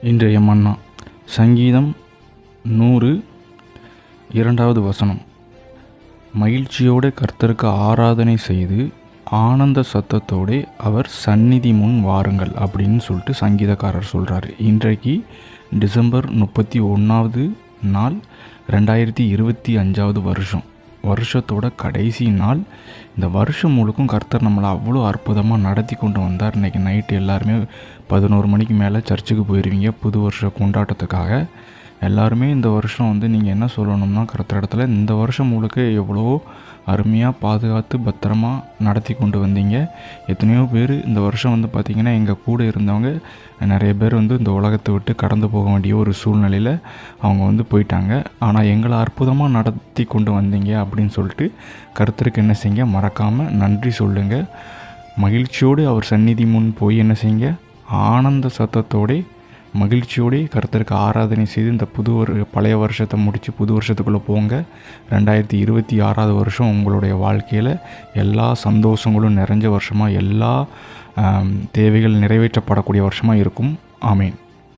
இன்றைய மன்னா சங்கீதம் 100 2வது வசனம். மகிழ்ச்சியோடு கர்த்தருக்கு ஆராதனை செய்து ஆனந்த சத்தத்தோடு அவர் சந்நிதி முன் வாருங்கள் அப்படின்னு சொல்லிட்டு சங்கீதக்காரர் சொல்கிறாரு. இன்றைக்கு டிசம்பர் 31வது நாள் 2025வது வருஷத்தோட கடைசி நாள். இந்த வருஷம் முழுக்கும் கர்த்தர் நம்மளை அவ்வளோ அற்புதமாக நடத்தி கொண்டு வந்தார். இன்றைக்கி நைட்டு எல்லாருமே 11 மணிக்கு மேலே சர்ச்சுக்கு போயிடுவீங்க புது வருஷ கொண்டாட்டத்துக்காக. எல்லாருமே இந்த வருஷம் நீங்கள் என்ன சொல்லணும்னா, கர்த்தர் இடத்துல இந்த வருஷம் முழுக்க எவ்வளோ அருமையாக பாதுகாத்து பத்திரமா நடத்தி கொண்டு வந்தீங்க. எத்தனையோ பேர் இந்த வருஷம் பார்த்திங்கன்னா எங்கள் கூட இருந்தவங்க நிறைய பேர் இந்த உலகத்தை விட்டு கடந்து போக வேண்டிய ஒரு சூழ்நிலையில் அவங்க போயிட்டாங்க. ஆனால் எங்களை அற்புதமாக நடத்தி கொண்டு வந்தீங்க அப்படின்னு சொல்லிட்டு கர்த்தருக்கு என்ன செய்யுங்க, மறக்காமல் நன்றி சொல்லுங்கள். மகிழ்ச்சியோடு அவர் சந்நிதி முன் போய் என்ன செய்யுங்க, ஆனந்த சத்தத்தோடு மகிழ்ச்சியோடு கர்த்தருக்கு ஆராதனை செய்து இந்த பழைய வருஷத்தை முடித்து புது வருஷத்துக்குள்ளே போங்க. 2026வது வருஷம் உங்களுடைய வாழ்க்கையில் எல்லா சந்தோஷங்களும் நிறைஞ்ச வருஷமாக, எல்லா தேவைகள் நிறைவேற்றப்படக்கூடிய வருஷமாக இருக்கும். ஆமேன்.